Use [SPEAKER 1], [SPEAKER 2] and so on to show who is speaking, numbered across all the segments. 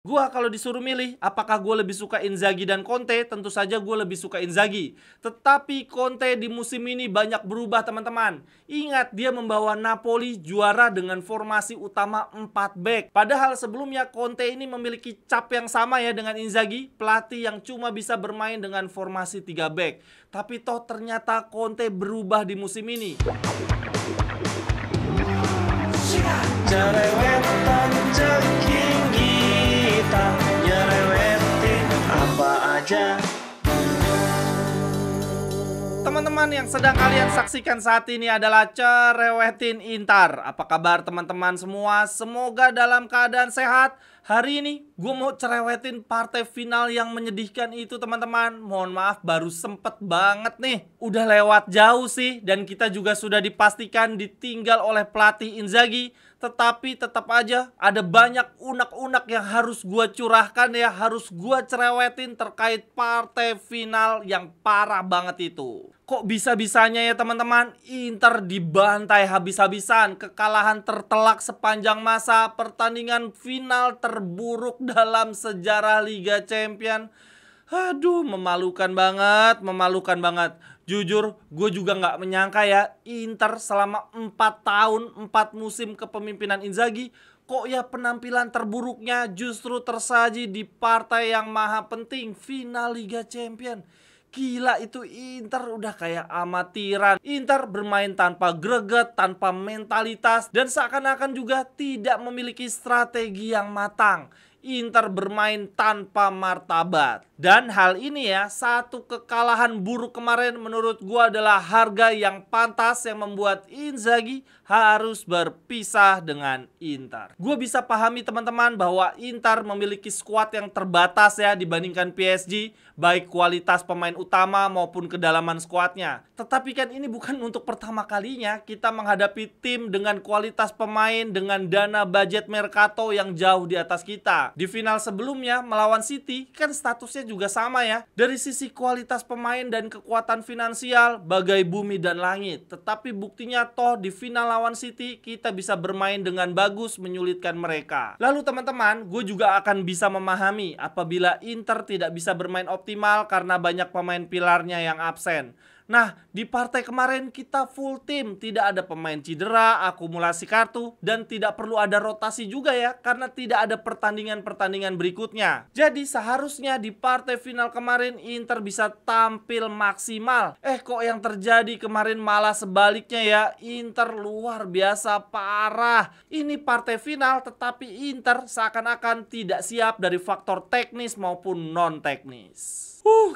[SPEAKER 1] Gua kalau disuruh milih, apakah gue lebih suka Inzaghi dan Conte? Tentu saja gue lebih suka Inzaghi. Tetapi Conte di musim ini banyak berubah, teman-teman. Ingat, dia membawa Napoli juara dengan formasi utama 4 back. Padahal sebelumnya Conte ini memiliki cap yang sama ya dengan Inzaghi, pelatih yang cuma bisa bermain dengan formasi 3 back. Tapi toh ternyata Conte berubah di musim ini. Cerewetan ceking kita nyerewetin apa aja. Teman-teman, yang sedang kalian saksikan saat ini adalah Cerewetin Intar. Apa kabar teman-teman semua? Semoga dalam keadaan sehat. Hari ini gue mau cerewetin partai final yang menyedihkan itu, teman-teman. Mohon maaf, baru sempet banget nih. Udah lewat jauh sih, dan kita juga sudah dipastikan ditinggal oleh pelatih Inzaghi. Tetapi tetap aja ada banyak unek-unek yang harus gue curahkan ya, harus gue cerewetin terkait partai final yang parah banget itu. Kok bisa-bisanya ya teman-teman, Inter dibantai habis-habisan, kekalahan tertelak sepanjang masa, pertandingan final terburuk dalam sejarah Liga Champions. Aduh, memalukan banget, memalukan banget. Jujur, gue juga nggak menyangka ya, Inter selama 4 tahun, 4 musim kepemimpinan Inzaghi, kok ya penampilan terburuknya justru tersaji di partai yang maha penting, final Liga Champions. Gila, itu Inter udah kayak amatiran. Inter bermain tanpa greget, tanpa mentalitas, dan seakan-akan juga tidak memiliki strategi yang matang. Inter bermain tanpa martabat. Dan hal ini ya, satu kekalahan buruk kemarin menurut gua adalah harga yang pantas yang membuat Inzaghi harus berpisah dengan Inter. Gua bisa pahami teman-teman bahwa Inter memiliki skuad yang terbatas ya dibandingkan PSG, baik kualitas pemain utama maupun kedalaman skuadnya. Tetapi kan ini bukan untuk pertama kalinya kita menghadapi tim dengan kualitas pemain dengan dana budget mercato yang jauh di atas kita. Di final sebelumnya melawan City kan statusnya juga sama ya. Dari sisi kualitas pemain dan kekuatan finansial bagai bumi dan langit. Tetapi buktinya toh di final lawan City kita bisa bermain dengan bagus menyulitkan mereka. Lalu teman-teman, gue juga akan bisa memahami apabila Inter tidak bisa bermain optimal karena banyak pemain pilarnya yang absen. Nah, di partai kemarin kita full tim, tidak ada pemain cedera, akumulasi kartu, dan tidak perlu ada rotasi juga ya, karena tidak ada pertandingan-pertandingan berikutnya. Jadi seharusnya di partai final kemarin Inter bisa tampil maksimal. Kok yang terjadi kemarin malah sebaliknya ya, Inter luar biasa parah. Ini partai final tetapi Inter seakan-akan tidak siap dari faktor teknis maupun non-teknis.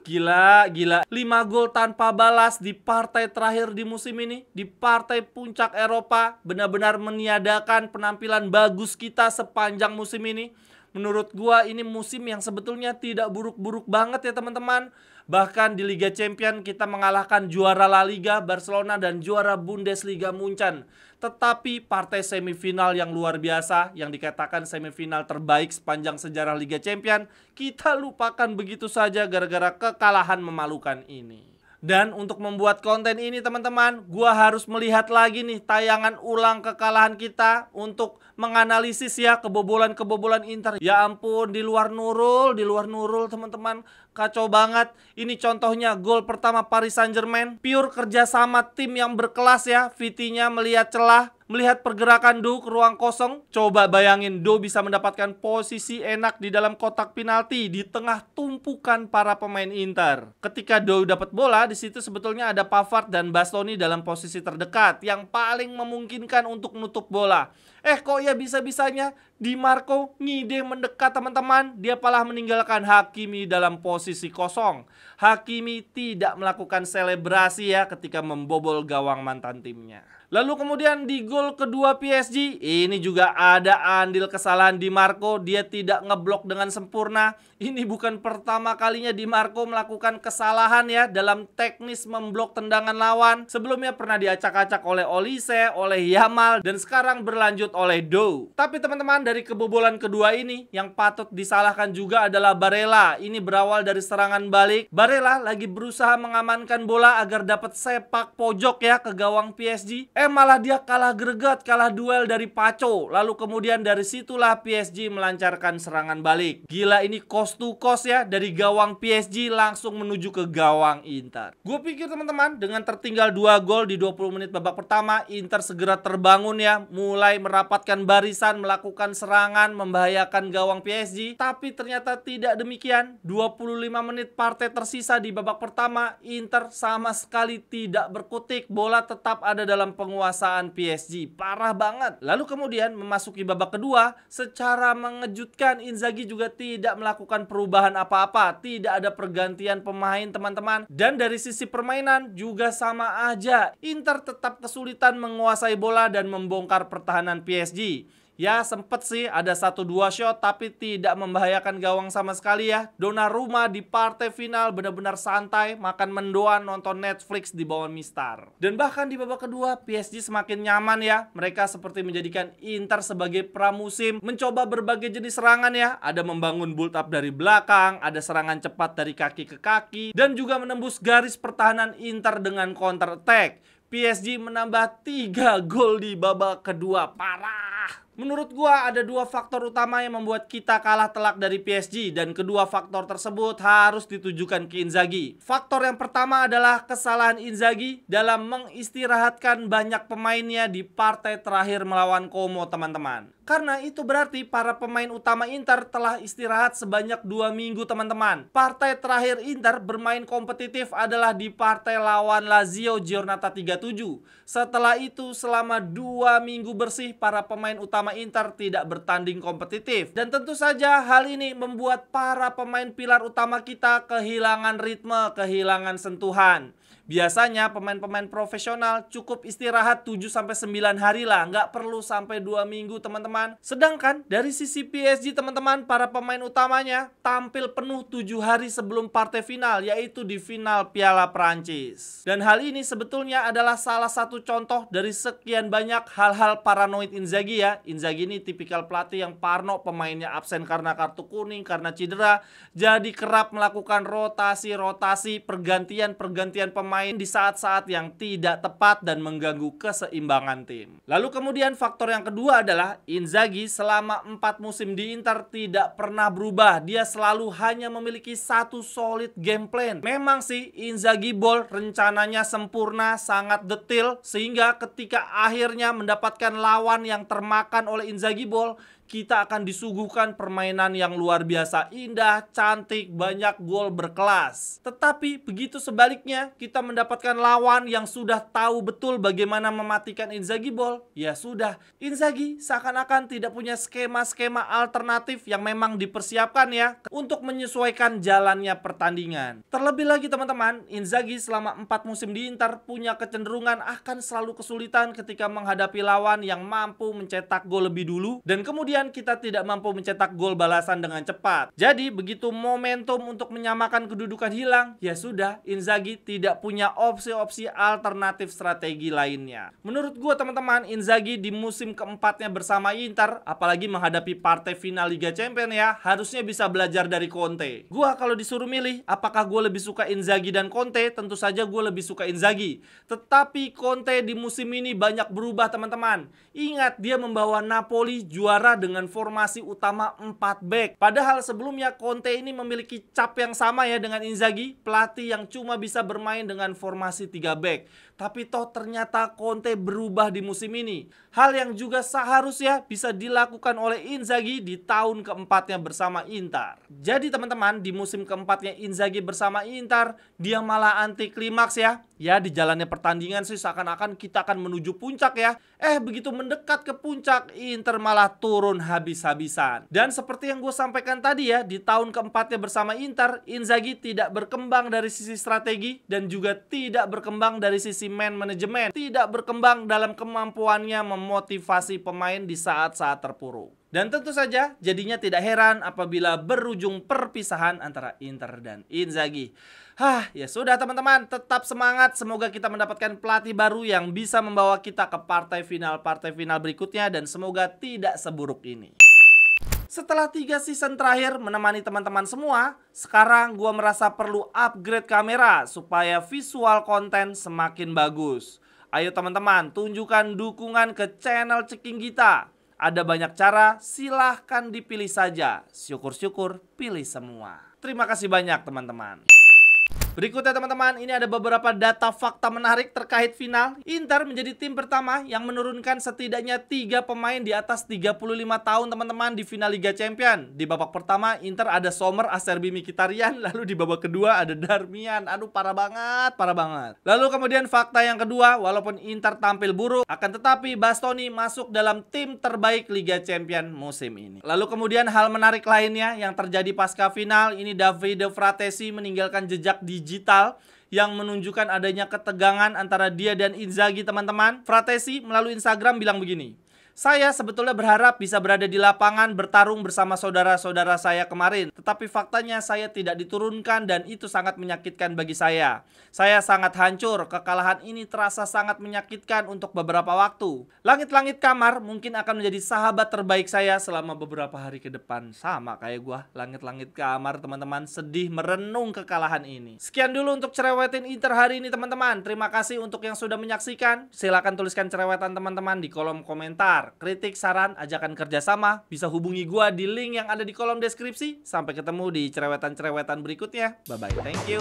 [SPEAKER 1] Gila. 5 gol tanpa balas di partai terakhir di musim ini. Di partai puncak Eropa. Benar-benar meniadakan penampilan bagus kita sepanjang musim ini. Menurut gua ini musim yang sebetulnya tidak buruk-buruk banget ya teman-teman. Bahkan di Liga Champions kita mengalahkan juara La Liga Barcelona dan juara Bundesliga Munchen. Tetapi partai semifinal yang luar biasa, yang dikatakan semifinal terbaik sepanjang sejarah Liga Champions, kita lupakan begitu saja gara-gara kekalahan memalukan ini. Dan untuk membuat konten ini teman-teman, gua harus melihat lagi nih tayangan ulang kekalahan kita untuk menganalisis ya kebobolan-kebobolan Inter. Ya ampun, di luar nurul teman-teman. Kacau banget. Ini contohnya gol pertama Paris Saint-Germain. Pure kerjasama tim yang berkelas ya. Vitinya melihat celah, melihat pergerakan Do ke ruang kosong. Coba bayangin Do bisa mendapatkan posisi enak di dalam kotak penalti di tengah tumpukan para pemain Inter. Ketika Do dapat bola, di situ sebetulnya ada Pavard dan Bastoni dalam posisi terdekat yang paling memungkinkan untuk menutup bola. Kok ya bisa-bisanya Di Marco ngide mendekat teman-teman. Dia malah meninggalkan Hakimi dalam posisi kosong. Hakimi tidak melakukan selebrasi ya ketika membobol gawang mantan timnya. Lalu kemudian di gol kedua PSG, ini juga ada andil kesalahan Di Marco. Dia tidak ngeblok dengan sempurna. Ini bukan pertama kalinya Di Marco melakukan kesalahan ya dalam teknis memblok tendangan lawan. Sebelumnya pernah diacak-acak oleh Olise, oleh Yamal, dan sekarang berlanjut oleh Do. Tapi teman-teman, dari kebobolan kedua ini yang patut disalahkan juga adalah Barella. Ini berawal dari serangan balik. Barella lagi berusaha mengamankan bola agar dapat sepak pojok ya ke gawang PSG. malah dia kalah greget, kalah duel dari Paco. Lalu kemudian dari situlah PSG melancarkan serangan balik. Gila, ini cost to cost ya, dari gawang PSG langsung menuju ke gawang Inter. Gue pikir teman-teman, dengan tertinggal 2 gol di 20 menit babak pertama, Inter segera terbangun ya, mulai merapatkan barisan, melakukan serangan, membahayakan gawang PSG. Tapi ternyata tidak demikian. 25 menit partai tersisa di babak pertama, Inter sama sekali tidak berkutik. Bola tetap ada dalam penguasaan PSG. Parah banget. Lalu kemudian memasuki babak kedua, secara mengejutkan Inzaghi juga tidak melakukan perubahan apa-apa. Tidak ada pergantian pemain teman-teman. Dan dari sisi permainan juga sama aja. Inter tetap kesulitan menguasai bola dan membongkar pertahanan PSG. Ya sempet sih ada 1-2 shot tapi tidak membahayakan gawang sama sekali ya. Donnarumma di partai final benar-benar santai, makan mendoan, nonton Netflix di bawah mistar. Dan bahkan di babak kedua PSG semakin nyaman ya. Mereka seperti menjadikan Inter sebagai pramusim, mencoba berbagai jenis serangan ya. Ada membangun build up dari belakang, ada serangan cepat dari kaki ke kaki, dan juga menembus garis pertahanan Inter dengan counter attack. PSG menambah 3 gol di babak kedua. Parah. Menurut gua ada 2 faktor utama yang membuat kita kalah telak dari PSG, dan kedua faktor tersebut harus ditujukan ke Inzaghi. Faktor yang pertama adalah kesalahan Inzaghi dalam mengistirahatkan banyak pemainnya di partai terakhir melawan Como teman-teman. Karena itu berarti para pemain utama Inter telah istirahat sebanyak 2 minggu teman-teman. Partai terakhir Inter bermain kompetitif adalah di partai lawan Lazio Giornata 37. Setelah itu selama 2 minggu bersih para pemain utama Inter tidak bertanding kompetitif. Dan tentu saja hal ini membuat para pemain pilar utama kita kehilangan ritme, kehilangan sentuhan. Biasanya pemain-pemain profesional cukup istirahat 7-9 hari lah, nggak perlu sampai 2 minggu teman-teman. Sedangkan dari sisi PSG teman-teman, para pemain utamanya tampil penuh 7 hari sebelum partai final, yaitu di final Piala Prancis. Dan hal ini sebetulnya adalah salah satu contoh dari sekian banyak hal-hal paranoid Inzaghi ya. Inzaghi ini tipikal pelatih yang parno, pemainnya absen karena kartu kuning, karena cedera, jadi kerap melakukan rotasi-rotasi, pergantian-pergantian pemain di saat-saat yang tidak tepat dan mengganggu keseimbangan tim. Lalu kemudian faktor yang kedua adalah Inzaghi selama 4 musim di Inter tidak pernah berubah. Dia selalu hanya memiliki satu solid game plan. Memang sih Inzaghi Ball rencananya sempurna, sangat detail, sehingga ketika akhirnya mendapatkan lawan yang termakan oleh Inzaghi Ball, kita akan disuguhkan permainan yang luar biasa indah, cantik, banyak gol berkelas. Tetapi begitu sebaliknya, kita mendapatkan lawan yang sudah tahu betul bagaimana mematikan Inzaghi Ball. Ya sudah, Inzaghi seakan-akan tidak punya skema-skema alternatif yang memang dipersiapkan ya untuk menyesuaikan jalannya pertandingan. Terlebih lagi teman-teman, Inzaghi selama 4 musim di Inter punya kecenderungan akan selalu kesulitan ketika menghadapi lawan yang mampu mencetak gol lebih dulu, dan kemudian kita tidak mampu mencetak gol balasan dengan cepat. Jadi begitu momentum untuk menyamakan kedudukan hilang, ya sudah, Inzaghi tidak punya opsi-opsi alternatif strategi lainnya. Menurut gua teman-teman, Inzaghi di musim keempatnya bersama Inter, apalagi menghadapi partai final Liga Champions ya, harusnya bisa belajar dari Conte. Gua kalau disuruh milih, apakah gua lebih suka Inzaghi dan Conte? Tentu saja gua lebih suka Inzaghi. Tetapi Conte di musim ini banyak berubah teman-teman. Ingat, dia membawa Napoli juara dengan formasi utama 4 back. Padahal sebelumnya Conte ini memiliki cap yang sama ya dengan Inzaghi, pelatih yang cuma bisa bermain dengan formasi 3 back. Tapi toh ternyata Conte berubah di musim ini. Hal yang juga seharusnya bisa dilakukan oleh Inzaghi di tahun keempatnya bersama Inter. Jadi teman-teman, di musim keempatnya Inzaghi bersama Inter, dia malah anti klimaks ya. Ya, di jalannya pertandingan sih seakan-akan kita akan menuju puncak ya. Begitu mendekat ke puncak, Inter malah turun habis-habisan. Dan seperti yang gue sampaikan tadi ya, di tahun keempatnya bersama Inter, Inzaghi tidak berkembang dari sisi strategi dan juga tidak berkembang dari sisi man manajemen, tidak berkembang dalam kemampuannya memotivasi pemain di saat-saat terpuruk. Dan tentu saja jadinya tidak heran apabila berujung perpisahan antara Inter dan Inzaghi. Ya sudah teman-teman, tetap semangat. Semoga kita mendapatkan pelatih baru yang bisa membawa kita ke partai final berikutnya, dan semoga tidak seburuk ini. Setelah 3 season terakhir menemani teman-teman semua, sekarang gua merasa perlu upgrade kamera supaya visual konten semakin bagus. Ayo teman-teman, tunjukkan dukungan ke channel Ceking Gita. Ada banyak cara, silahkan dipilih saja. Syukur-syukur pilih semua. Terima kasih banyak teman-teman. Berikutnya teman-teman, ini ada beberapa data fakta menarik terkait final. Inter menjadi tim pertama yang menurunkan setidaknya 3 pemain di atas 35 tahun teman-teman di final Liga Champion. Di babak pertama Inter ada Sommer, Acerbi, Mkhitaryan. Lalu di babak kedua ada Darmian. Aduh parah banget, parah banget. Lalu kemudian fakta yang kedua, walaupun Inter tampil buruk, akan tetapi Bastoni masuk dalam tim terbaik Liga Champion musim ini. Lalu kemudian hal menarik lainnya yang terjadi pasca final, ini Davide Fratesi meninggalkan jejak digital yang menunjukkan adanya ketegangan antara dia dan Inzaghi teman-teman. Fratesi melalui Instagram bilang begini, "Saya sebetulnya berharap bisa berada di lapangan bertarung bersama saudara-saudara saya kemarin. Tetapi faktanya saya tidak diturunkan dan itu sangat menyakitkan bagi saya. Saya sangat hancur, kekalahan ini terasa sangat menyakitkan untuk beberapa waktu. Langit-langit kamar mungkin akan menjadi sahabat terbaik saya selama beberapa hari ke depan." Sama kayak gua, langit-langit kamar teman-teman, sedih merenung kekalahan ini. Sekian dulu untuk cerewetin Inter hari ini teman-teman. Terima kasih untuk yang sudah menyaksikan. Silahkan tuliskan cerewetan teman-teman di kolom komentar. Kritik, saran, ajakan kerjasama bisa hubungi gua di link yang ada di kolom deskripsi. Sampai ketemu di cerewetan-cerewetan berikutnya. Bye-bye, thank you.